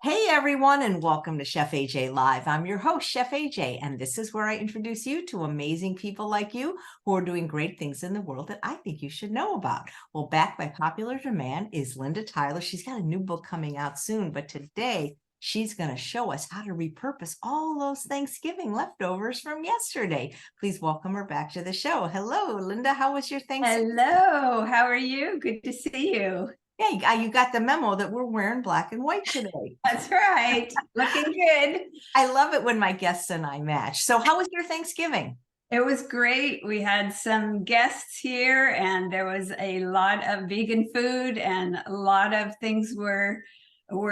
Hey everyone, and welcome to Chef AJ Live. I'm your host, Chef AJ, and this is where I introduce you to amazing people like you who are doing great things in the world that I think you should know about. Well, back by popular demand is Linda Tyler. She's got a new book coming out soon, but today she's going to show us how to repurpose all those Thanksgiving leftovers from yesterday. Please welcome her back to the show. Hello, Linda. How was your Thanksgiving? Hello, how are you? Good to see you. Yeah, you got the memo that we're wearing black and white today. That's right. Looking good. I love it when my guests and I match. So how was your Thanksgiving? It was great. We had some guests here and there was a lot of vegan food and a lot of things were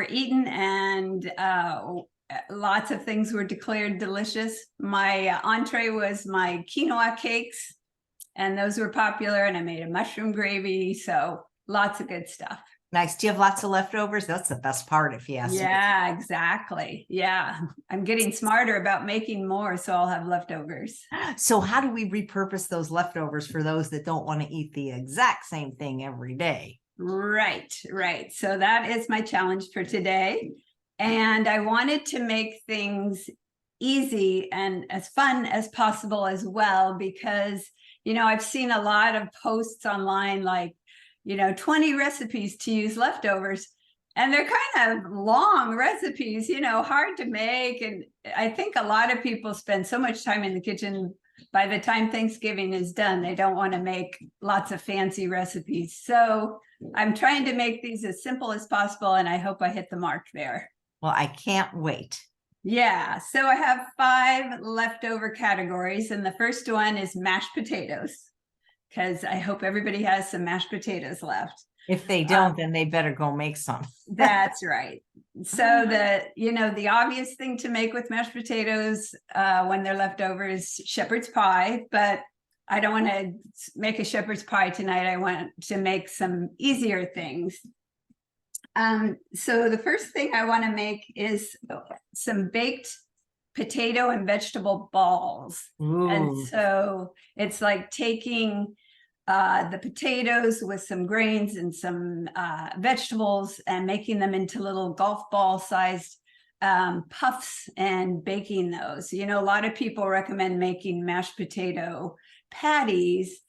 eaten and lots of things were declared delicious. My entree was my quinoa cakes and those were popular, and I made a mushroom gravy. So lots of good stuff. Nice. Do you have lots of leftovers? That's the best part, if you ask me. Yeah, exactly. Yeah. I'm getting smarter about making more, so I'll have leftovers. So how do we repurpose those leftovers for those that don't want to eat the exact same thing every day? Right, right. So that is my challenge for today. And I wanted to make things easy and as fun as possible as well, because, I've seen a lot of posts online like, 20 recipes to use leftovers. And they're kind of long recipes, hard to make. And I think a lot of people spend so much time in the kitchen. By the time Thanksgiving is done, they don't want to make lots of fancy recipes. So I'm trying to make these as simple as possible, and I hope I hit the mark there. Well, I can't wait. Yeah, so I have 5 leftover categories, and the first one is mashed potatoes, because I hope everybody has some mashed potatoes left. If they don't, then they better go make some. That's right. So the obvious thing to make with mashed potatoes when they're leftover is shepherd's pie, but I don't want to make a shepherd's pie tonight. I want to make some easier things. So the first thing I want to make is some baked potato and vegetable balls. Ooh. And so it's like taking the potatoes with some grains and some vegetables and making them into little golf ball sized puffs and baking those. A lot of people recommend making mashed potato patties,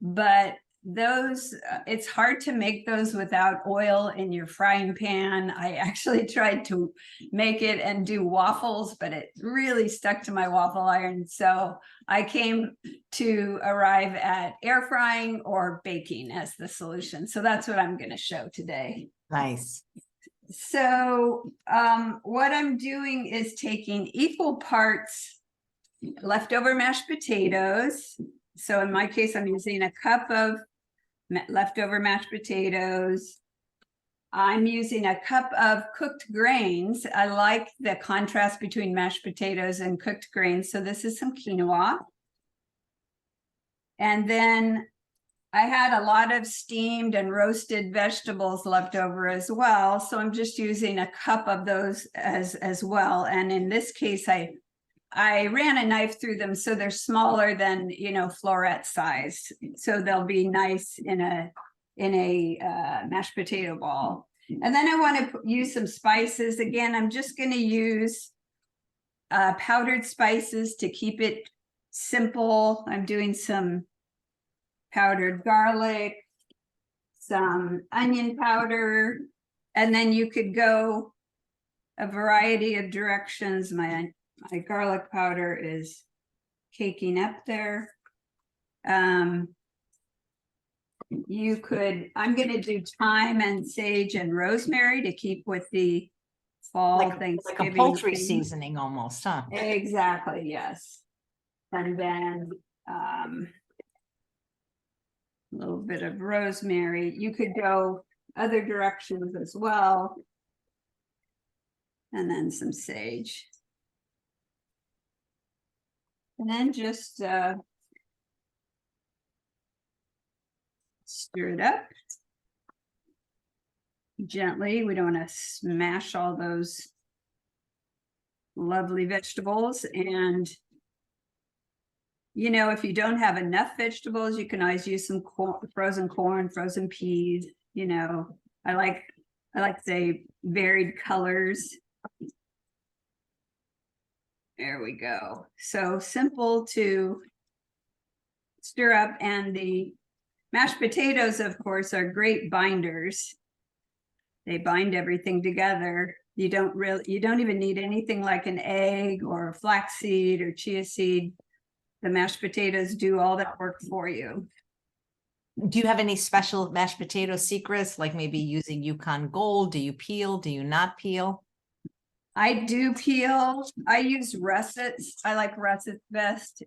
but those it's hard to make those without oil in your frying pan. I actually tried to make it and do waffles, but it really stuck to my waffle iron. So I came to arrive at air frying or baking as the solution. So that's what I'm going to show today. Nice. So what I'm doing is taking equal parts leftover mashed potatoes. So in my case, I'm using a cup of leftover mashed potatoes. I'm using a cup of cooked grains. I like the contrast between mashed potatoes and cooked grains. So this is some quinoa. And then I had a lot of steamed and roasted vegetables left over as well. So I'm just using a cup of those as well. And in this case, I ran a knife through them so they're smaller than floret size, so they'll be nice in a mashed potato ball. And then I want to use some spices. Again, I'm just going to use powdered spices to keep it simple. I'm doing some powdered garlic, some onion powder, and then you could go a variety of directions. My garlic powder is caking up there. I'm going to do thyme and sage and rosemary to keep with the fall Thanksgiving. Like a poultry seasoning almost, huh? Exactly, yes. And then a little bit of rosemary. You could go other directions as well. And then some sage. And then just stir it up gently. We don't want to smash all those lovely vegetables. And, if you don't have enough vegetables, you can always use some frozen corn, frozen peas. I like the varied colors. There we go. So simple to stir up, and the mashed potatoes, of course, are great binders. They bind everything together. You don't even need anything like an egg or flaxseed or chia seed. The mashed potatoes do all that work for you. Do you have any special mashed potato secrets, like maybe using Yukon Gold? Do you peel? Do you not peel? I do peel. I use russets. I like russets best.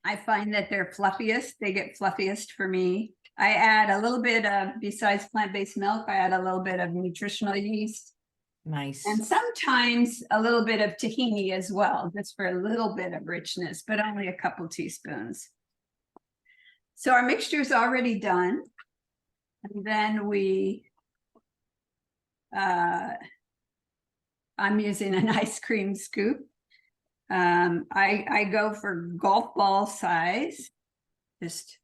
I find that they're fluffiest. They get fluffiest for me. I add a little bit of, besides plant-based milk, I add a little bit of nutritional yeast. Nice. And sometimes a little bit of tahini as well, just for a little bit of richness, but only a couple teaspoons. So our mixture is already done. And then I'm using an ice cream scoop. I go for golf ball size, just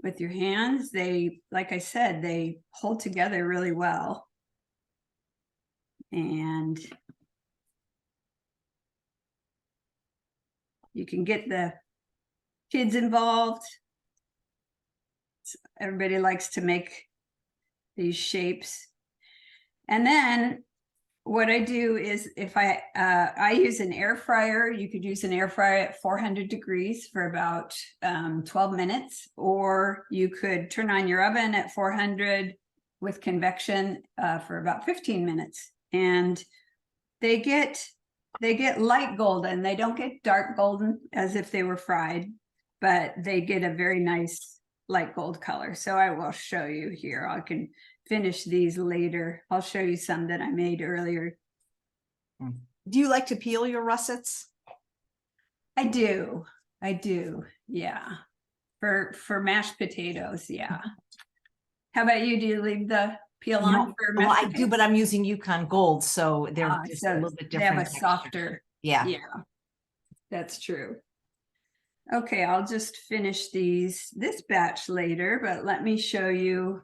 with your hands. They, like I said, they hold together really well. And you can get the kids involved. Everybody likes to make these shapes. And then what I do is, if I use an air fryer, you could use an air fryer at 400 degrees for about 12 minutes, or you could turn on your oven at 400 with convection for about 15 minutes. And they get light golden. They don't get dark golden as if they were fried, but they get a very nice light gold color. So I will show you here. I can finish these later. I'll show you some that I made earlier. Do you like to peel your russets? I do. Yeah. For mashed potatoes. Yeah. How about you? Do you leave the peel on for mashed potatoes? I do, but I'm using Yukon Gold, so they're just a little bit different. They have a softer. Yeah. That's true. Okay, I'll just finish this batch later, but let me show you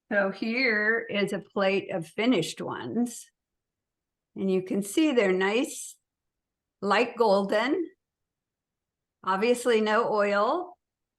so here is a plate of finished ones, and you can see they're nice, light golden, obviously no oil,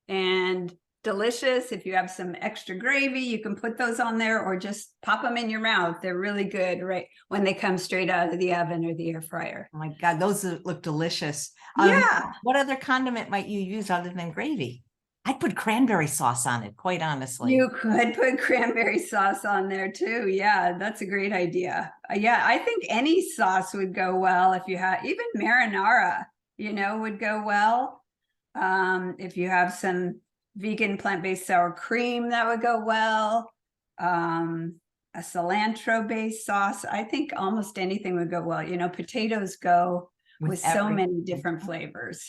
and delicious. If you have some extra gravy, you can put those on there, or just pop them in your mouth. They're really good right when they come straight out of the oven or the air fryer. Oh my God, those look delicious. Yeah. What other condiment might you use other than gravy? I'd put cranberry sauce on it, quite honestly. You could put cranberry sauce on there too. Yeah, that's a great idea. Yeah, I think any sauce would go well if you have, even marinara, would go well. If you have some vegan plant-based sour cream, that would go well. A cilantro-based sauce, I think almost anything would go well. Potatoes go with so many different flavors.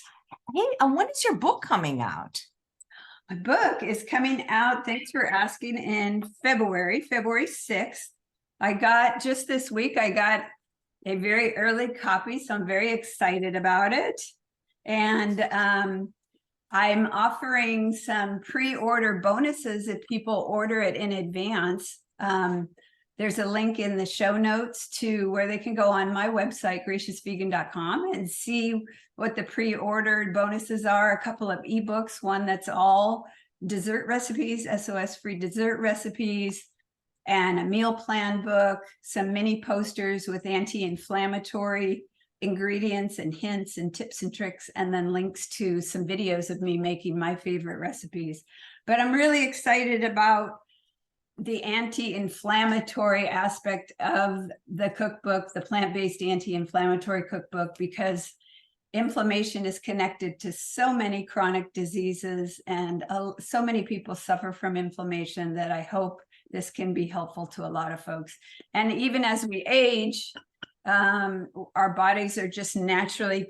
Hey, when is your book coming out? My book is coming out, thanks for asking, in February 6th. Just this week, I got a very early copy, so I'm very excited about it. And I'm offering some pre-order bonuses if people order it in advance. There's a link in the show notes to where they can go on my website, graciousvegan.com, and see what the pre-ordered bonuses are. A couple of ebooks, one that's all dessert recipes, SOS-free dessert recipes, and a meal plan book, some mini posters with anti-inflammatory ingredients and hints and tips and tricks, and then links to some videos of me making my favorite recipes. But I'm really excited about the anti-inflammatory aspect of the cookbook, the Plant-Based Anti-Inflammatory Cookbook, because inflammation is connected to so many chronic diseases, and so many people suffer from inflammation, that I hope this can be helpful to a lot of folks. And even as we age, our bodies are just naturally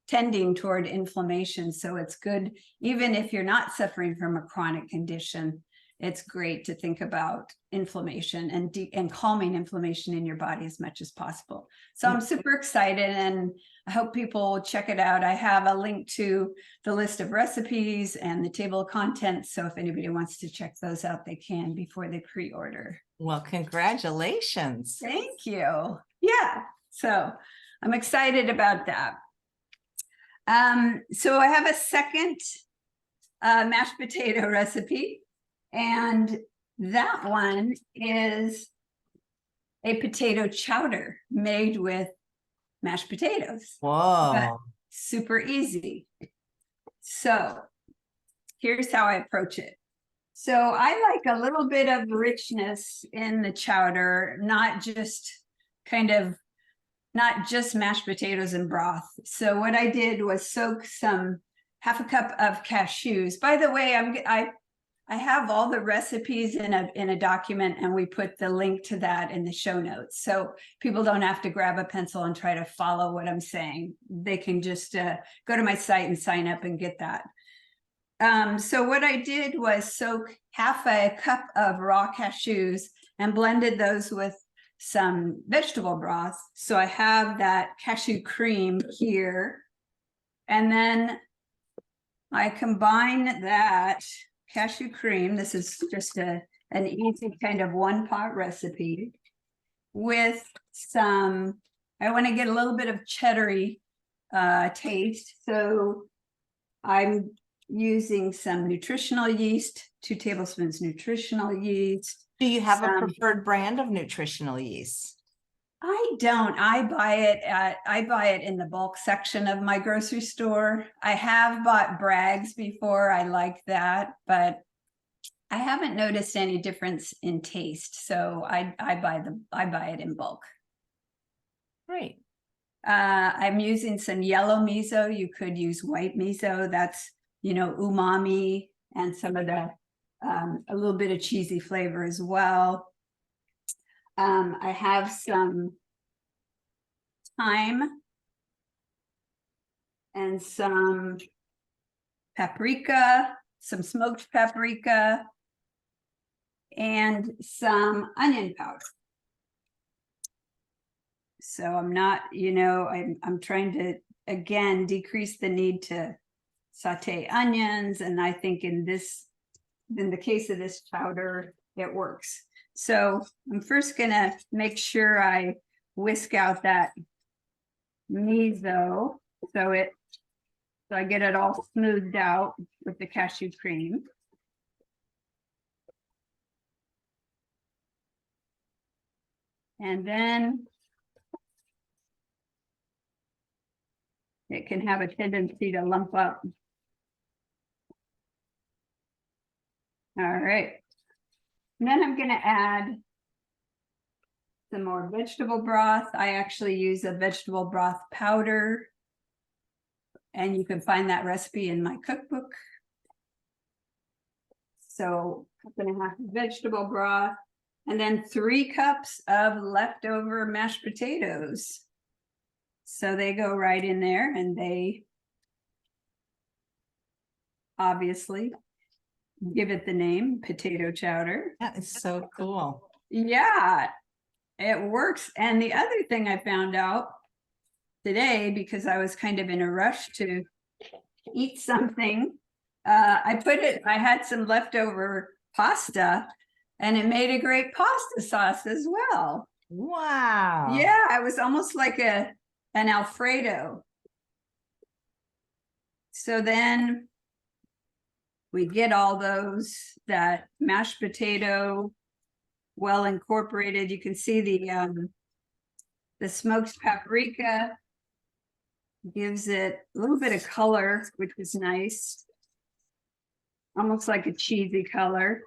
tending toward inflammation. So it's good, even if you're not suffering from a chronic condition, it's great to think about inflammation and calming inflammation in your body as much as possible. So I'm super excited, and I hope people will check it out. I have a link to the list of recipes and the table of contents. So if anybody wants to check those out, they can before they pre-order. Well, congratulations. Thank you. Yeah. So I'm excited about that. So I have a second mashed potato recipe, and that one is a potato chowder made with mashed potatoes. Whoa. But super easy. So here's how I approach it. So I like a little bit of richness in the chowder, not just mashed potatoes and broth. So what I did was soak half a cup of cashews. By the way, I have all the recipes in a document, and we put the link to that in the show notes. So people don't have to grab a pencil and try to follow what I'm saying. They can just go to my site and sign up and get that. So what I did was soak half a cup of raw cashews and blended those with some vegetable broth. So I have that cashew cream here. And then I combine that cashew cream, this is just an easy kind of one pot recipe, with some, I want to get a little bit of cheddary taste. So I'm using some nutritional yeast, 2 tablespoons nutritional yeast. Do you have a preferred brand of nutritional yeast? I don't. I buy it in the bulk section of my grocery store. I have bought Bragg's before. I like that, but I haven't noticed any difference in taste. So I buy it in bulk. Great. I'm using some yellow miso. You could use white miso. That's, umami and some of the a little bit of cheesy flavor as well. I have some thyme and some paprika, some smoked paprika, and some onion powder. So I'm not, I'm trying to, again, decrease the need to saute onions. And I think in the case of this chowder, it works. So I'm first gonna make sure I whisk out that miso so I get it all smoothed out with the cashew cream. And then it can have a tendency to lump up. All right. And then I'm going to add some more vegetable broth. I actually use a vegetable broth powder, and you can find that recipe in my cookbook. So I'm going to have vegetable broth, and then 3 cups of leftover mashed potatoes. So they go right in there, and they obviously give it the name potato chowder. That is so cool. Yeah, it works. And the other thing I found out today, because I was kind of in a rush to eat something, I had some leftover pasta, and it made a great pasta sauce as well. Wow. Yeah, it was almost like an Alfredo. So then we get all that mashed potato well incorporated. You can see the smoked paprika gives it a little bit of color, which is nice. Almost like a cheesy color.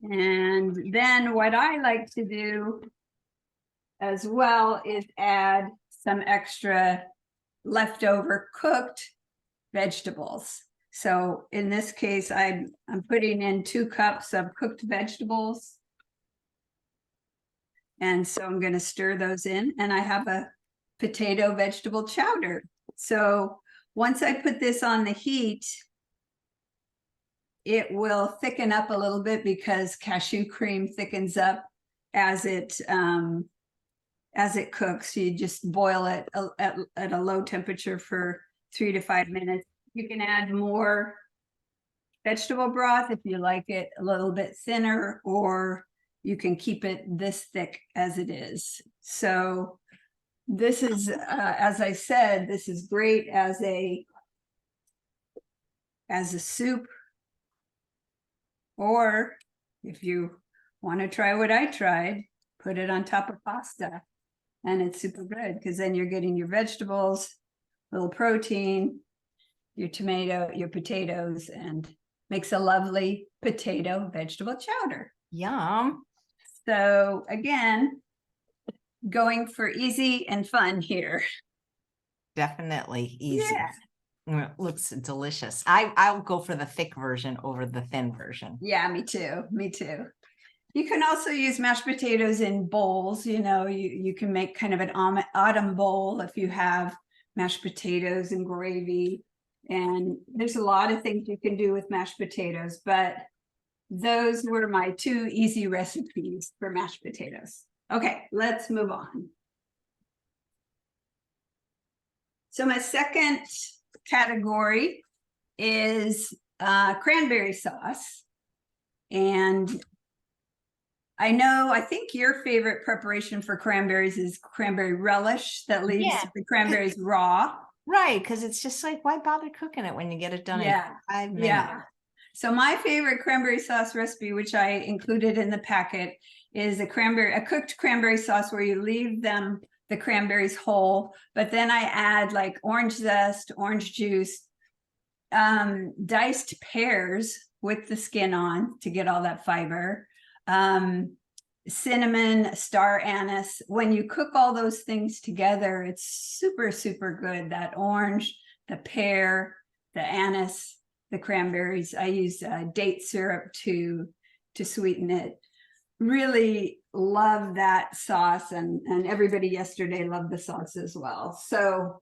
And then what I like to do as well is add some extra leftover cooked vegetables. So in this case, I'm putting in 2 cups of cooked vegetables. And so I'm going to stir those in, and I have a potato vegetable chowder. So once I put this on the heat, it will thicken up a little bit because cashew cream thickens up as it cooks. You just boil it at a low temperature for 3 to 5 minutes. You can add more vegetable broth if you like it a little bit thinner, or you can keep it this thick as it is. So this is, as I said, this is great as a soup, or if you want to try what I tried, put it on top of pasta, and it's super good because then you're getting your vegetables, little protein, your tomato, your potatoes, and makes a lovely potato vegetable chowder. Yum. So again, going for easy and fun here. Definitely easy. Yeah. It looks delicious. I'll go for the thick version over the thin version. Yeah, me too. Me too. You can also use mashed potatoes in bowls. You know, you can make kind of an autumn bowl if you have mashed potatoes and gravy. And there's a lot of things you can do with mashed potatoes, but those were my 2 easy recipes for mashed potatoes. Okay, let's move on. So my second category is cranberry sauce. And I think your favorite preparation for cranberries is cranberry relish that leaves the cranberries raw. Right, because it's just like, why bother cooking it when you get it done in 5 minutes? Yeah. So my favorite cranberry sauce recipe, which I included in the packet, is a cooked cranberry sauce where you leave the cranberries whole, but then I add like orange zest, orange juice, diced pears with the skin on to get all that fiber, cinnamon, star anise. When you cook all those things together, it's super, super good. That orange, the pear, the anise, the cranberries. I use date syrup to sweeten it. Really love that sauce, and everybody yesterday loved the sauce as well. So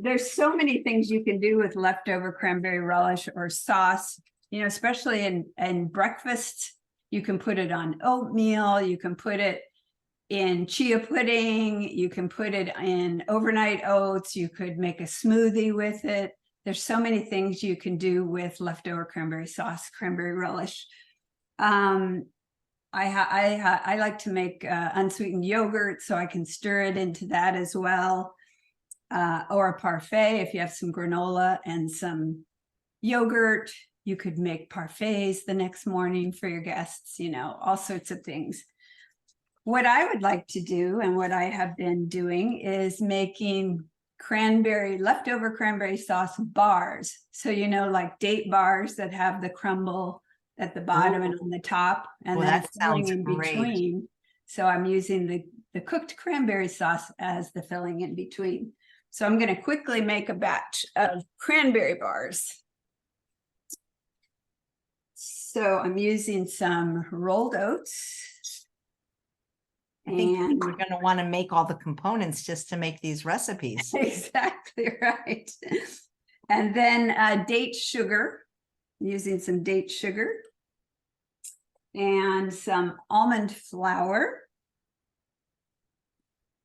there's so many things you can do with leftover cranberry relish or sauce, you know, especially in breakfast. You can put it on oatmeal, you can put it in chia pudding, you can put it in overnight oats, you could make a smoothie with it. There's so many things you can do with leftover cranberry sauce, cranberry relish. I like to make unsweetened yogurt, so I can stir it into that as well. Or a parfait. If you have some granola and some yogurt, you could make parfaits the next morning for your guests, you know, all sorts of things. What I would like to do, and what I have been doing, is making leftover cranberry sauce bars. So, you know, like date bars that have the crumble at the bottom and on the top, and then that filling sounds in great. between. So I'm using the cooked cranberry sauce as the filling in between. So I'm going to quickly make a batch of cranberry bars. So I'm using some rolled oats. I think we're going to want to make all the components just to make these recipes. Exactly right. And then date sugar, using some date sugar, and some almond flour.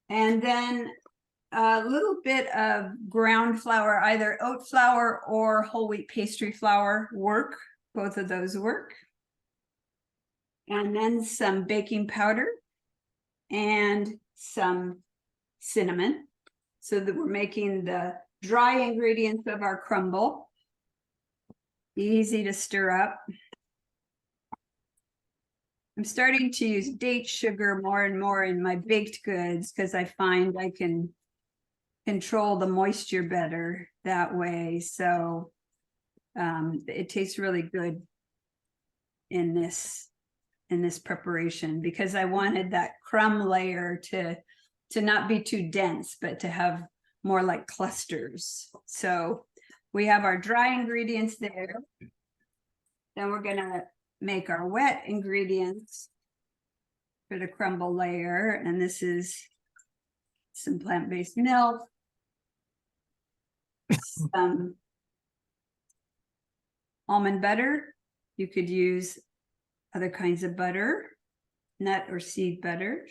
And then a little bit of ground flour, either oat flour or whole wheat pastry flour work. Both of those work. And then some baking powder and some cinnamon, so that we're making the dry ingredients of our crumble easy to stir up. I'm starting to use date sugar more and more in my baked goods because I find I can control the moisture better that way. So it tastes really good in this preparation, because I wanted that crumb layer to not be too dense, but to have more like clusters. So we have our dry ingredients there. Then we're gonna make our wet ingredients for the crumble layer. And this is some plant-based milk, some almond butter. You could use other kinds of butter, nut or seed butter.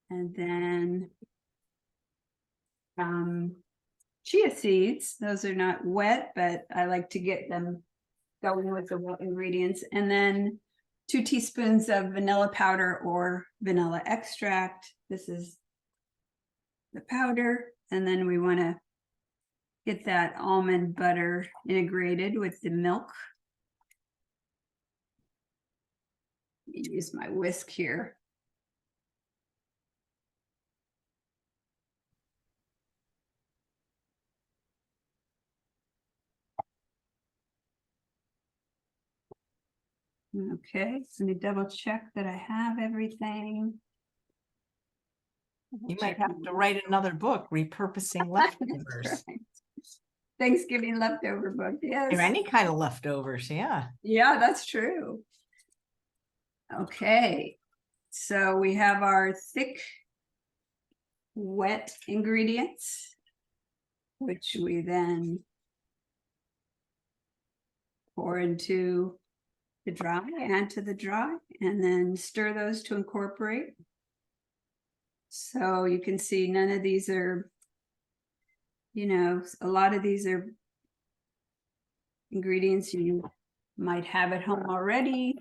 And then chia seeds. Those are not wet, but I like to get them going with the wet ingredients. And then 2 teaspoons of vanilla powder or vanilla extract. This is the powder. And then we want to get that almond butter integrated with the milk. Use my whisk here. Okay, so let me double check that I have everything. You might have to write another book, Repurposing Leftovers. Right. Thanksgiving leftover book, yes. Or any kind of leftovers, yeah. Yeah, that's true. Okay, so we have our thick, wet ingredients, which we then pour into the dry, add to the dry, and then stir those to incorporate. So you can see none of these are, a lot of these are ingredients you might have at home already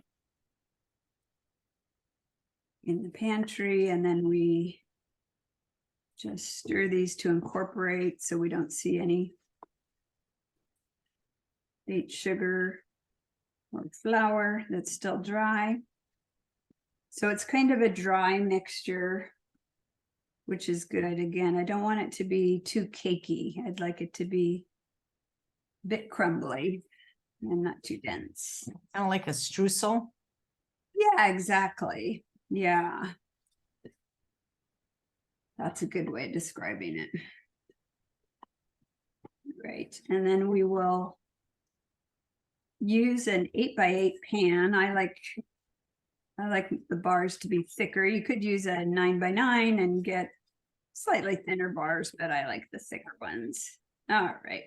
in the pantry, and then we just stir these to incorporate so we don't see any beet sugar or flour that's still dry. So it's kind of a dry mixture, which is good. Again, I don't want it to be too cakey. I'd like it to be a bit crumbly and not too dense. Kind of like a streusel. Yeah, exactly. Yeah. That's a good way of describing it. Great. And then we will use an 8x8 pan. I like the bars to be thicker. You could use a 9x9 and get slightly thinner bars, but I like the thicker ones. All right.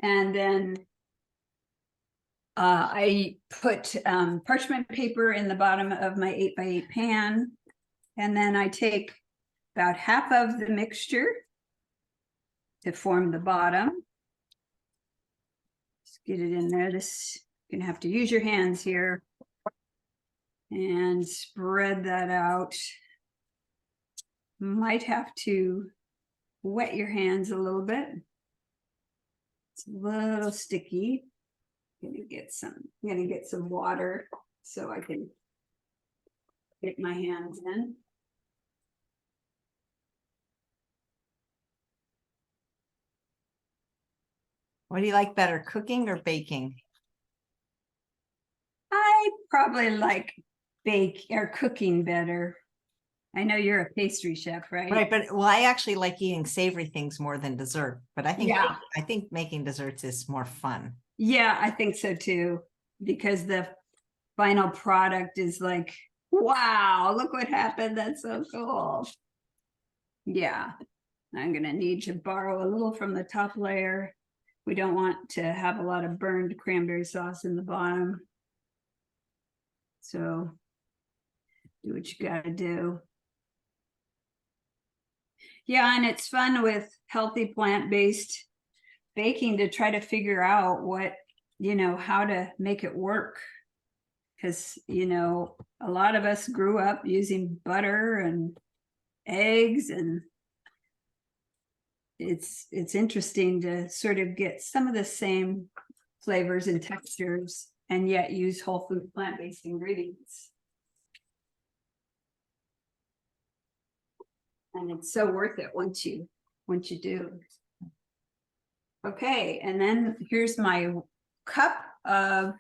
And then I put parchment paper in the bottom of my 8x8 pan. And then I take about half of the mixture to form the bottom. Just get it in there. This, you're gonna have to use your hands here and spread that out. Might have to wet your hands a little bit. It's a little sticky. I'm gonna get some water so I can get my hands in. What do you like better, cooking or baking? I probably like cooking better. I know you're a pastry chef, right? Right, but well, I actually like eating savory things more than dessert. But I think making desserts is more fun. Yeah, I think so too, because the final product is like, wow, look what happened. That's so cool. Yeah, I'm gonna need to borrow a little from the top layer. We don't want to have a lot of burned cranberry sauce in the bottom. So do what you gotta do. Yeah, and it's fun with healthy plant-based baking to try to figure out what, how to make it work. Because, a lot of us grew up using butter and eggs, and it's interesting to sort of get some of the same flavors and textures and yet use whole food plant-based ingredients. And it's so worth it once you do. Okay, and then here's my cup of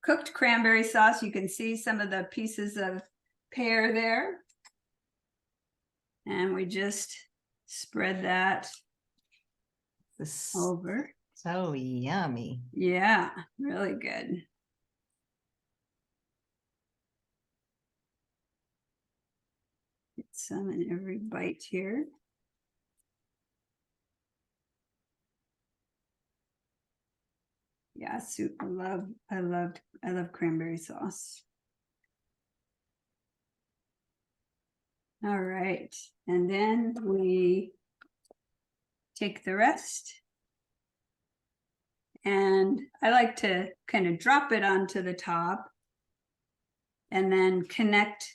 cooked cranberry sauce. You can see some of the pieces of pear there. And we just spread that over. So yummy. Yeah, really good. Get some in every bite here. Yeah, soup. I love cranberry sauce. All right. And then we take the rest. And I like to kind of drop it onto the top and then connect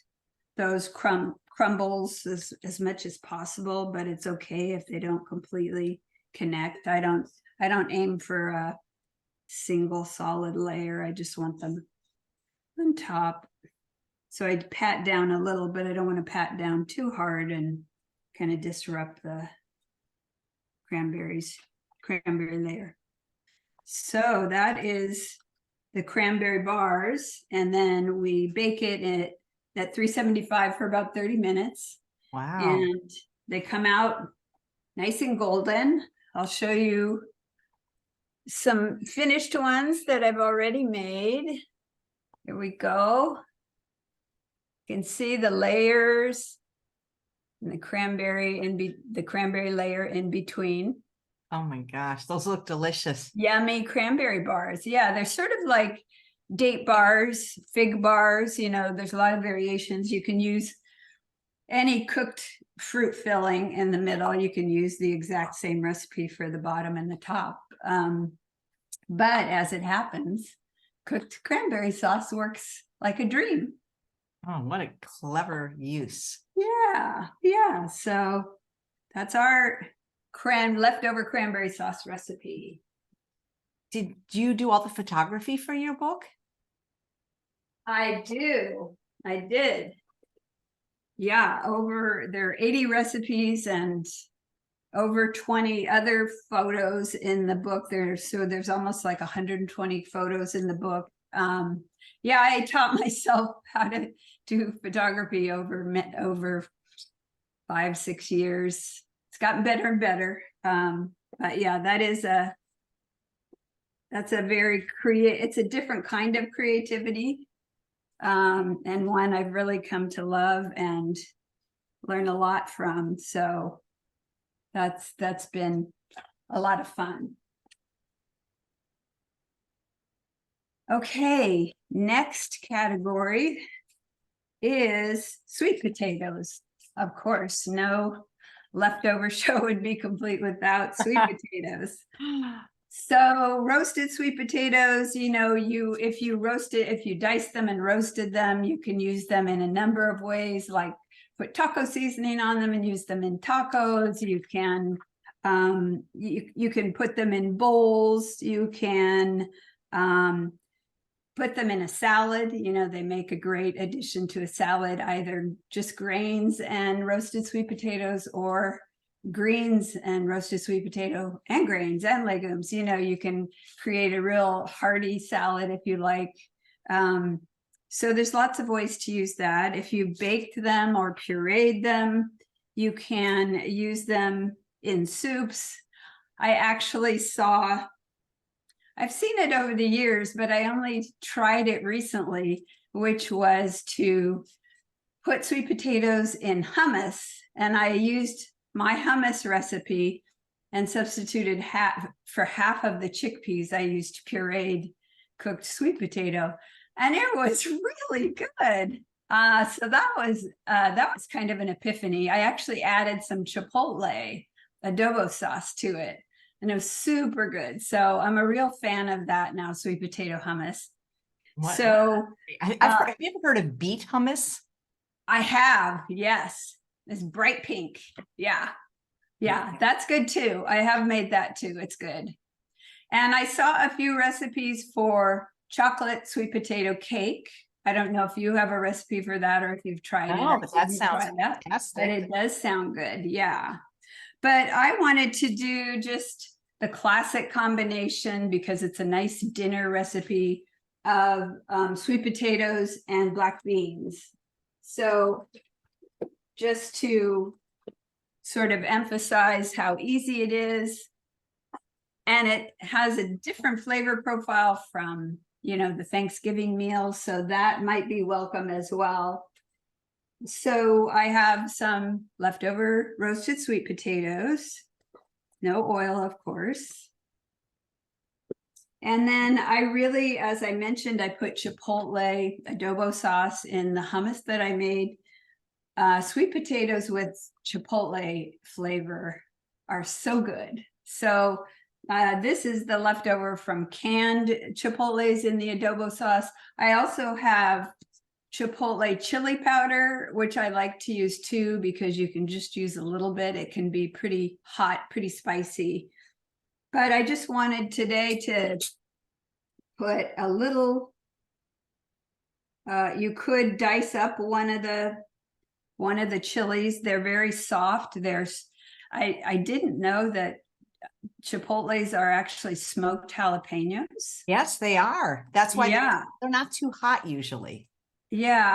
those crumbles as much as possible, but it's okay if they don't completely connect. I don't aim for a single solid layer. I just want them on top. So I pat down a little, but I don't want to pat down too hard and kind of disrupt the cranberry layer. So that is the cranberry bars, and then we bake it at 375 for about 30 minutes. Wow. And they come out nice and golden. I'll show you some finished ones that I've already made. Here we go. You can see the layers and the cranberry the cranberry layer in between. Oh my gosh, those look delicious. Yummy cranberry bars. Yeah, they're sort of like date bars, fig bars. You know, there's a lot of variations. You can use any cooked fruit filling in the middle. You can use the exact same recipe for the bottom and the top. But as it happens, cooked cranberry sauce works like a dream. Oh, what a clever use. Yeah. So that's our leftover cranberry sauce recipe. Did you do all the photography for your book? I did. Yeah, there are 80 recipes and over 20 other photos in the book. There's almost like 120 photos in the book. Yeah, I taught myself how to do photography over 5-6 years. It's gotten better and better. But yeah, that's it's a different kind of creativity. And one I've really come to love and learn a lot from. So that's been a lot of fun. Okay, next category is sweet potatoes. Of course, no leftover show would be complete without sweet potatoes. So roasted sweet potatoes, you know, if you dice them and roasted them, you can use them in a number of ways, like put taco seasoning on them and use them in tacos. You can you can put them in bowls. You can put them in a salad. You know, they make a great addition to a salad, either just grains and roasted sweet potatoes or greens and roasted sweet potato and grains and legumes. You know, you can create a real hearty salad if you like. So there's lots of ways to use that. If you baked them or pureed them, you can use them in soups. I've seen it over the years, but I only tried it recently, which was to put sweet potatoes in hummus. And I used my hummus recipe and substituted half of the chickpeas. I used pureed cooked sweet potato, and it was really good. So that was kind of an epiphany. I actually added some chipotle adobo sauce to it, and it was super good. So I'm a real fan of that now, sweet potato hummus. So have you ever heard of beet hummus? I have, yes. It's bright pink. Yeah, that's good too. I have made that too. It's good. And I saw a few recipes for chocolate sweet potato cake. I don't know if you have a recipe for that or if you've tried it. Oh, but that sounds fantastic. But it does sound good. Yeah. But I wanted to do just the classic combination because it's a nice dinner recipe of sweet potatoes and black beans. So just to sort of emphasize how easy it is. And it has a different flavor profile from, you know, the Thanksgiving meal. So that might be welcome as well. So I have some leftover roasted sweet potatoes, no oil, of course. And then I really, as I mentioned, I put chipotle adobo sauce in the hummus that I made. Sweet potatoes with chipotle flavor are so good. So this is the leftover from canned chipotles in the adobo sauce. I also have chipotle chili powder, which I like to use too, because you can just use a little bit. It can be pretty hot, pretty spicy. But I just wanted today to put a little, you could dice up one of the chilies. They're very soft. I didn't know that chipotles are actually smoked jalapenos. Yes, they are. That's why Yeah. they're not too hot usually. Yeah,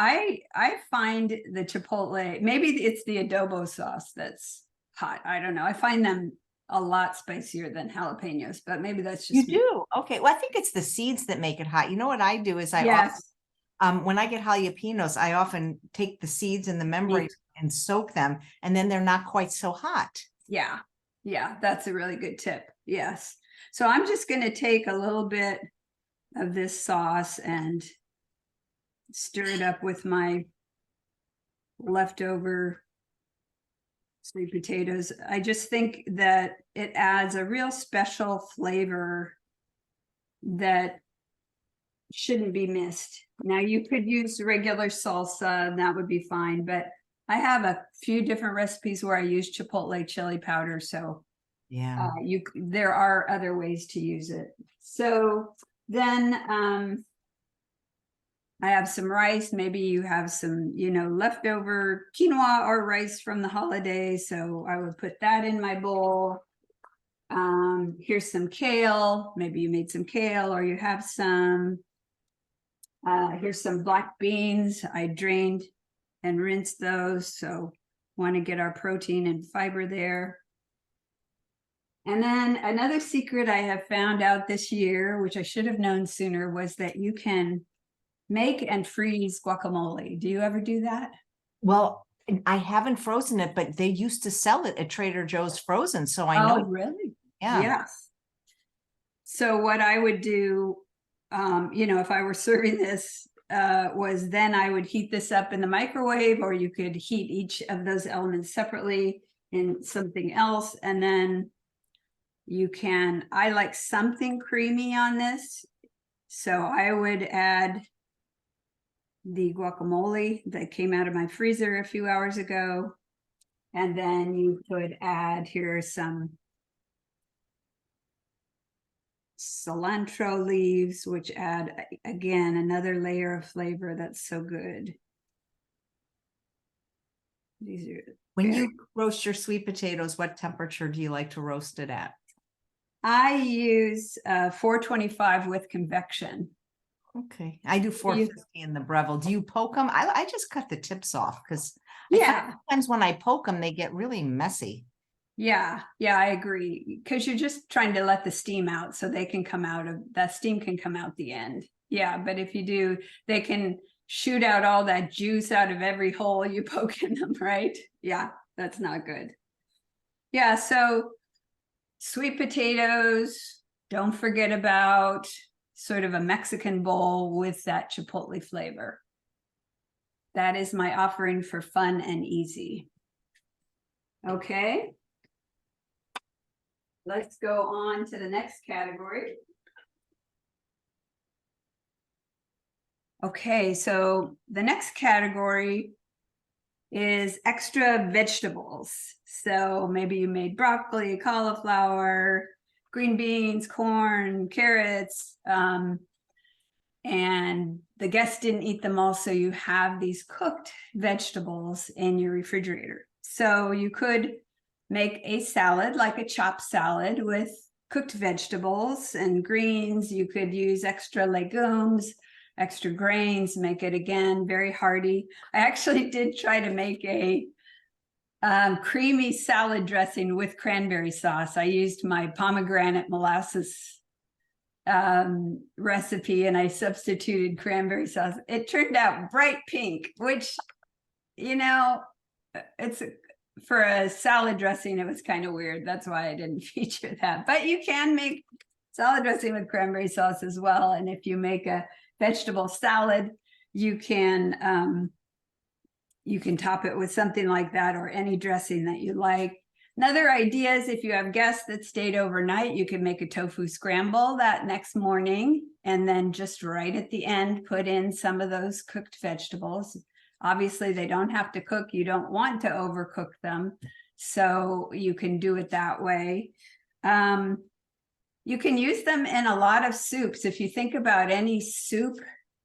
I find the chipotle, maybe it's the adobo sauce that's hot. I don't know. I find them a lot spicier than jalapenos, but maybe that's just You me. do? Okay. Well, I think it's the seeds that make it hot. You know what I do is Yes. when I get jalapenos, I often take the seeds and the membrane and soak them, and then they're not quite so hot. Yeah. Yeah, that's a really good tip. Yes. So I'm just going to take a little bit of this sauce and stir it up with my leftover sweet potatoes. I just think that it adds a real special flavor that shouldn't be missed. Now you could use regular salsa and that would be fine, but I have a few different recipes where I use chipotle chili powder. So Yeah. there are other ways to use it. So then I have some rice. Maybe you have some, leftover quinoa or rice from the holidays. So I would put that in my bowl. Here's some kale. Maybe you made some kale or you have some. Here's some black beans. I drained and rinsed those. So want to get our protein and fiber there. And then another secret I have found out this year, which I should have known sooner, was that you can make and freeze guacamole. Do you ever do that? Well, I haven't frozen it, but they used to sell it at Trader Joe's frozen. So I know. Oh, really? Yeah. Yes. So what I would do, if I were serving this, was then I would heat this up in the microwave, or you could heat each of those elements separately in something else. And then I like something creamy on this. So I would add the guacamole that came out of my freezer a few hours ago. And then you could add, here some cilantro leaves, which add, again, another layer of flavor that's so good. These are When you roast your sweet potatoes, what temperature do you like to roast it at? I use 425 with convection. Okay. I do 450 in the Breville. Do you poke them? I just cut the tips off because sometimes when I poke them, they get really messy. Yeah, I agree. Because you're just trying to let the steam out so they can come out of that steam can come out the end. Yeah, but if you do, they can shoot out all that juice out of every hole you poke in them, right? Yeah, that's not good. Yeah, so sweet potatoes, don't forget about sort of a Mexican bowl with that chipotle flavor. That is my offering for fun and easy. Okay. Let's go on to the next category. Okay, so the next category is extra vegetables. So maybe you made broccoli, cauliflower, green beans, corn, carrots, and the guests didn't eat them all, so you have these cooked vegetables in your refrigerator. So you could make a salad, like a chopped salad with cooked vegetables and greens. You could use extra legumes, extra grains, make it again very hearty. I actually did try to make a creamy salad dressing with cranberry sauce. I used my pomegranate molasses recipe and I substituted cranberry sauce. It turned out bright pink, which, it's for a salad dressing, it was kind of weird. That's why I didn't feature that. But you can make salad dressing with cranberry sauce as well. And if you make a vegetable salad, you can top it with something like that or any dressing that you like. Another idea is if you have guests that stayed overnight, you can make a tofu scramble that next morning, and then just right at the end, put in some of those cooked vegetables. Obviously, they don't have to cook. You don't want to overcook them. So you can do it that way. You can use them in a lot of soups. If you think about any soup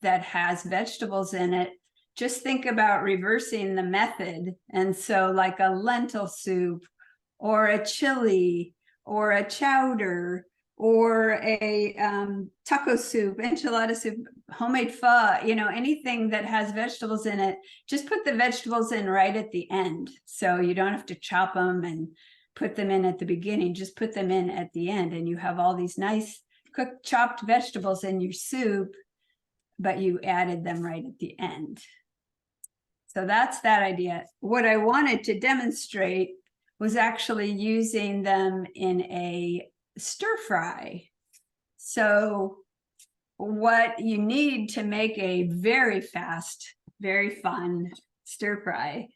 that has vegetables in it, just think about reversing the method. And so like a lentil soup, or a chili, or a chowder, or a taco soup, enchilada soup, homemade pho, anything that has vegetables in it, just put the vegetables in right at the end. So you don't have to chop them and put them in at the beginning, just put them in at the end, and you have all these nice cooked chopped vegetables in your soup, but you added them right at the end. So that's that idea. What I wanted to demonstrate was actually using them in a stir fry. So what you need to make a very fast, very fun stir fry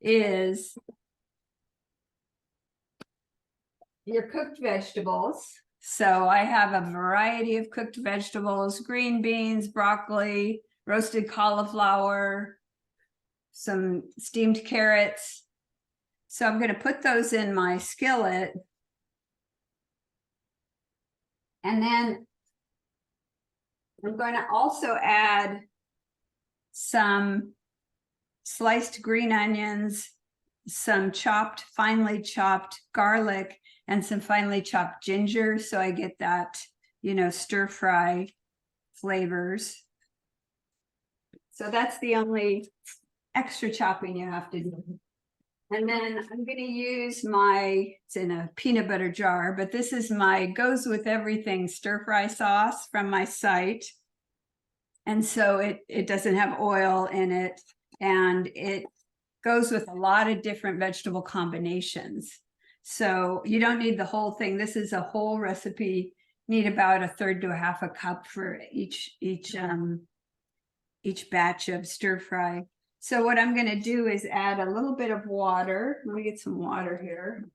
is your cooked vegetables. So I have a variety of cooked vegetables: green beans, broccoli, roasted cauliflower, some steamed carrots. So I'm going to put those in my skillet. And then I'm going to also add some sliced green onions, some finely chopped garlic, and some finely chopped ginger. So I get that, stir fry flavors. So that's the only extra chopping you have to do. And then I'm going to use it's in a peanut butter jar, but this is my goes with everything stir fry sauce from my site. And so it doesn't have oil in it, and it goes with a lot of different vegetable combinations. So you don't need the whole thing. This is a whole recipe. Need about 1/3 to 1/2 cup for each batch of stir fry. So what I'm going to do is add a little bit of water. Let me get some water here.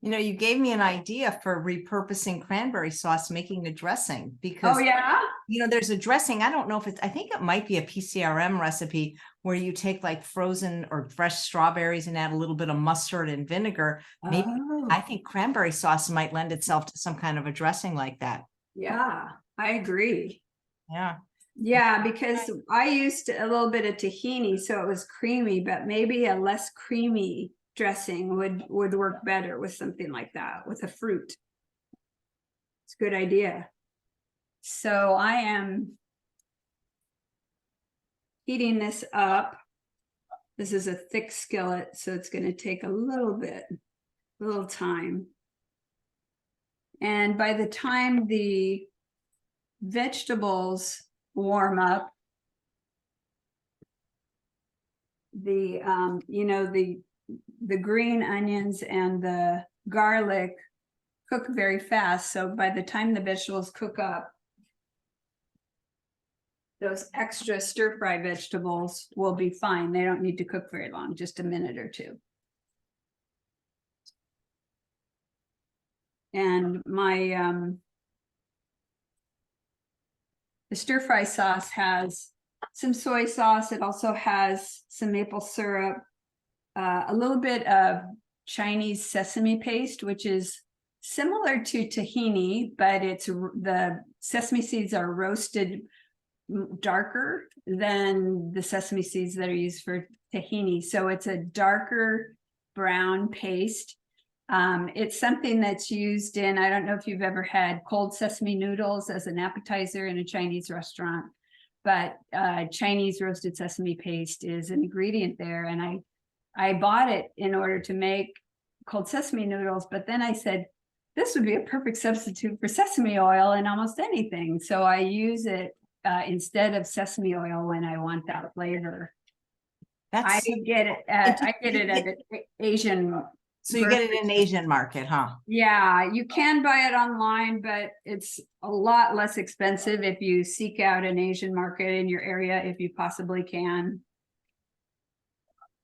You gave me an idea for repurposing cranberry sauce, making a dressing, because, Oh, yeah? There's a dressing. I don't know if I think it might be a PCRM recipe where you take like frozen or fresh strawberries and add a little bit of mustard and vinegar. Maybe I think cranberry sauce might lend itself to some kind of a dressing like that. Yeah, I agree. Yeah. Yeah, because I used a little bit of tahini, so it was creamy, but maybe a less creamy dressing would work better with something like that, with a fruit. It's a good idea. So I am heating this up. This is a thick skillet, so it's going to take a little time. And by the time the vegetables warm up, the green onions and the garlic cook very fast. So by the time the vegetables cook up, those extra stir fry vegetables will be fine. They don't need to cook very long, just a minute or two. And my the stir fry sauce has some soy sauce. It also has some maple syrup, a little bit of Chinese sesame paste, which is similar to tahini, but the sesame seeds are roasted darker than the sesame seeds that are used for tahini. So it's a darker brown paste. It's something that's used in, I don't know if you've ever had cold sesame noodles as an appetizer in a Chinese restaurant, but Chinese roasted sesame paste is an ingredient there. And I bought it in order to make cold sesame noodles, but then I said, this would be a perfect substitute for sesame oil in almost anything. So I use it instead of sesame oil when I want that flavor. I get it at an Asian So you get it in Asian market, huh? Yeah, you can buy it online, but it's a lot less expensive if you seek out an Asian market in your area, if you possibly can.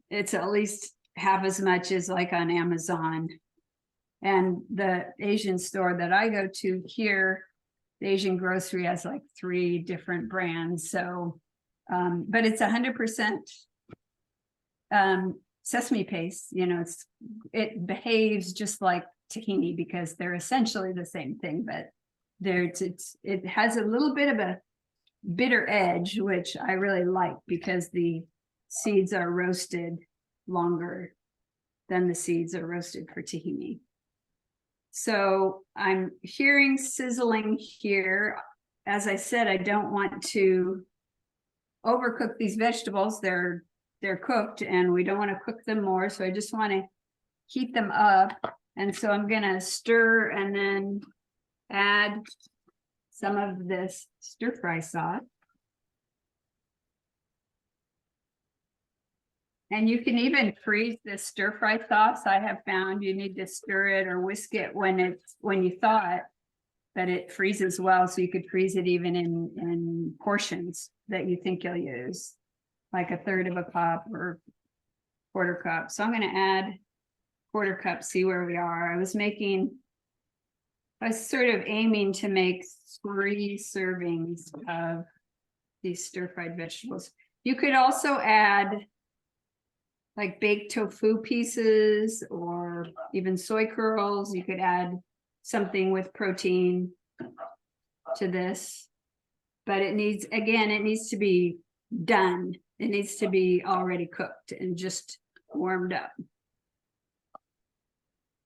It's at least half as much as like on Amazon. And the Asian store that I go to here, the Asian grocery has like 3 different brands. So, but it's 100% sesame paste. You know, it behaves just like tahini because they're essentially the same thing, but it has a little bit of a bitter edge, which I really like because the seeds are roasted longer than the seeds are roasted for tahini. So I'm hearing sizzling here. As I said, I don't want to overcook these vegetables. They're cooked and we don't want to cook them more. So I just want to heat them up. And so I'm going to stir and then add some of this stir fry sauce. And you can even freeze this stir fry sauce. I have found you need to stir it or whisk it when you thaw it, but it freezes well. So you could freeze it even in portions that you think you'll use, like 1/3 of a cup or 1/4 cup. So I'm going to add 1/4 cup, see where we are. I was sort of aiming to make 3 servings of these stir-fried vegetables. You could also add like baked tofu pieces or even soy curls. You could add something with protein to this, but it needs to be done. It needs to be already cooked and just warmed up.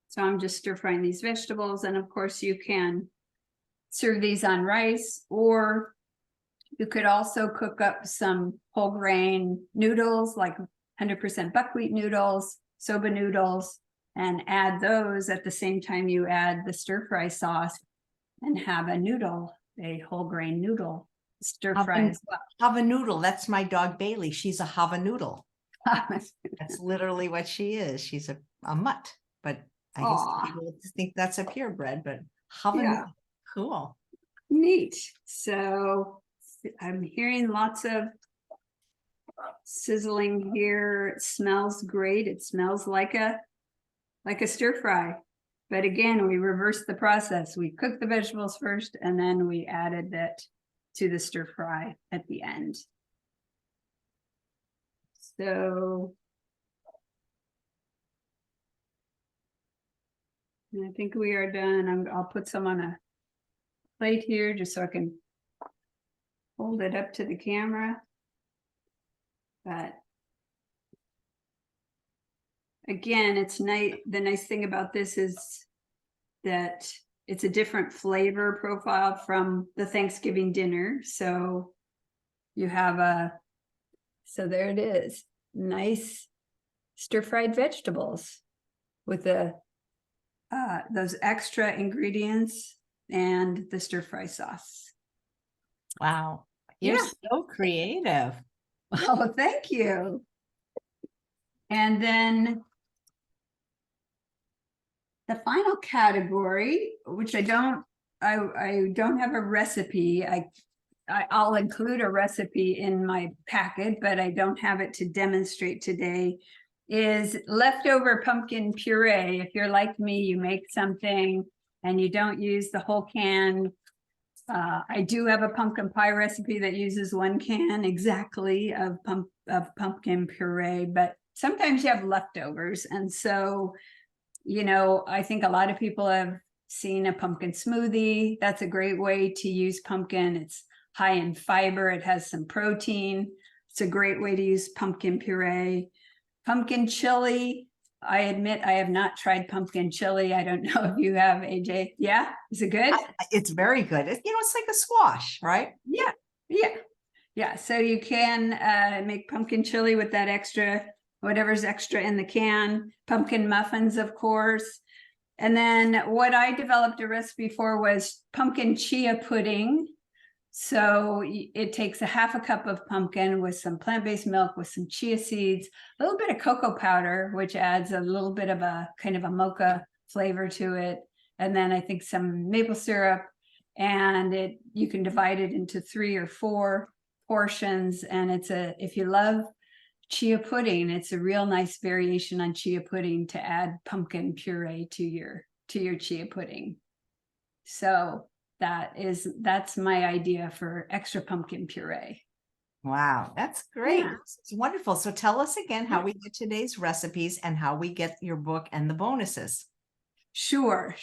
So I'm just stir frying these vegetables. And of course you can serve these on rice, or you could also cook up some whole grain noodles, like 100% buckwheat noodles, soba noodles, and add those at the same time you add the stir fry sauce and have a whole grain noodle stir fry as well. Hava noodle. That's my dog Bailey. She's a hava noodle. That's literally what she is. She's a mutt, but I guess people think that's a purebred, but hava noodle. Cool. Neat. So I'm hearing lots of sizzling here. It smells great. It smells like a stir fry. But again, we reversed the process. We cooked the vegetables first, and then we added that to the stir fry at the end. So I think we are done. I'll put some on a plate here just so I can hold it up to the camera. But again, it's nice. The nice thing about this is that it's a different flavor profile from the Thanksgiving dinner. So you have so there it is, nice stir-fried vegetables with those extra ingredients and the stir-fry sauce. Wow, you're so creative. Oh, thank you. And then the final category, which I don't have a recipe. I'll include a recipe in my packet, but I don't have it to demonstrate today, is leftover pumpkin puree. If you're like me, you make something and you don't use the whole can. I do have a pumpkin pie recipe that uses 1 can exactly of pumpkin puree, but sometimes you have leftovers. And so, you know, I think a lot of people have seen a pumpkin smoothie. That's a great way to use pumpkin. It's high in fiber. It has some protein. It's a great way to use pumpkin puree. Pumpkin chili. I admit I have not tried pumpkin chili. I don't know if you have, AJ. Yeah, is it good? It's very good. It's like a squash, right? Yeah. So you can make pumpkin chili with that extra, whatever's extra in the can. Pumpkin muffins, of course. And then what I developed a recipe for was pumpkin chia pudding. So it takes a half a cup of pumpkin with some plant-based milk with some chia seeds, a little bit of cocoa powder, which adds a little bit of a kind of a mocha flavor to it. And then I think some maple syrup, and you can divide it into 3 or 4 portions. And if you love chia pudding, it's a real nice variation on chia pudding to add pumpkin puree to your chia pudding. So that's my idea for extra pumpkin puree. Wow, that's great. Yeah. It's wonderful. So tell us again how we get today's recipes and how we get your book and the bonuses. Sure.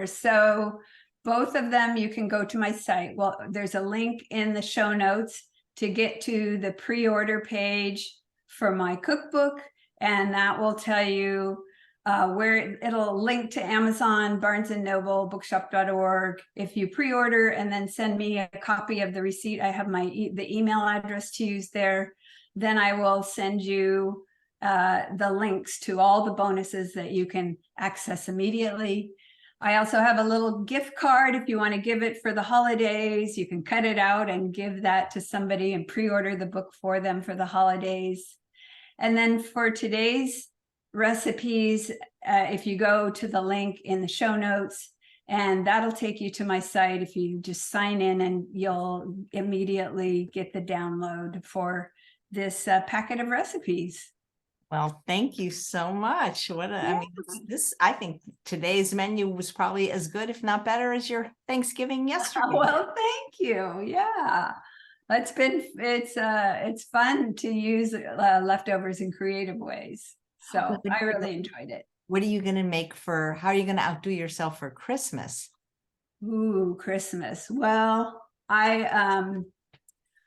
So both of them, you can go to my site. Well, there's a link in the show notes to get to the pre-order page for my cookbook, and that will tell you where it'll link to Amazon, Barnes & Noble, bookshop.org. If you pre-order and then send me a copy of the receipt, I have the email address to use there. Then I will send you the links to all the bonuses that you can access immediately. I also have a little gift card if you want to give it for the holidays. You can cut it out and give that to somebody and pre-order the book for them for the holidays. And then for today's recipes, if you go to the link in the show notes, and that'll take you to my site. If you just sign in, and you'll immediately get the download for this packet of recipes. Well, thank you so much. I mean, I think today's menu was probably as good, if not better, as your Thanksgiving yesterday. Well, thank you. Yeah. It's fun to use leftovers in creative ways. So I really enjoyed it. What are you going to make how are you going to outdo yourself for Christmas? Ooh, Christmas. Well,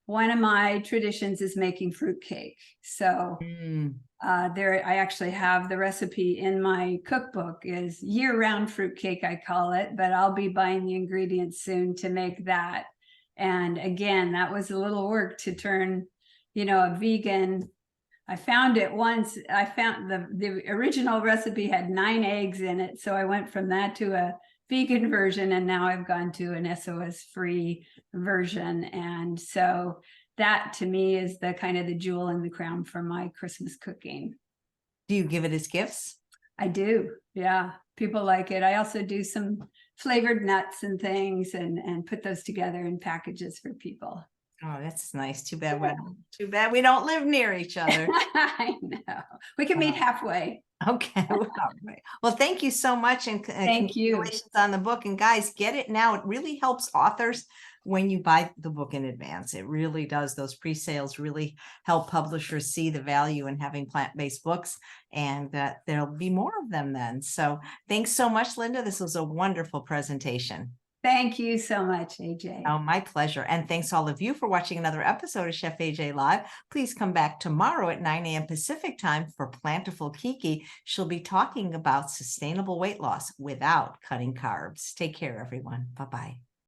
one of my traditions is making fruitcake. So I actually have the recipe in my cookbook, is year-round fruitcake, I call it, but I'll be buying the ingredients soon to make that. And again, that was a little work to turn, a vegan. I found it once. I found the original recipe had 9 eggs in it. So I went from that to a vegan version, and now I've gone to an SOS-free version. And so that to me is the kind of the jewel in the crown for my Christmas cooking. Do you give it as gifts? I do. Yeah. People like it. I also do some flavored nuts and things and put those together in packages for people. Oh, that's nice. Too bad we don't live near each other. I know. We can meet halfway. Okay. All right. Well, thank you so much, and thank you. Congratulations on the book. And guys, get it now. It really helps authors when you buy the book in advance. It really does. Those pre-sales really help publishers see the value in having plant-based books, and that there'll be more of them then. So thanks so much, Linda. This was a wonderful presentation. Thank you so much, AJ. Oh, my pleasure. And thanks all of you for watching another episode of Chef AJ Live. Please come back tomorrow at 9 a.m. Pacific time for Plantiful Kiki. She'll be talking about sustainable weight loss without cutting carbs. Take care, everyone. Bye-bye.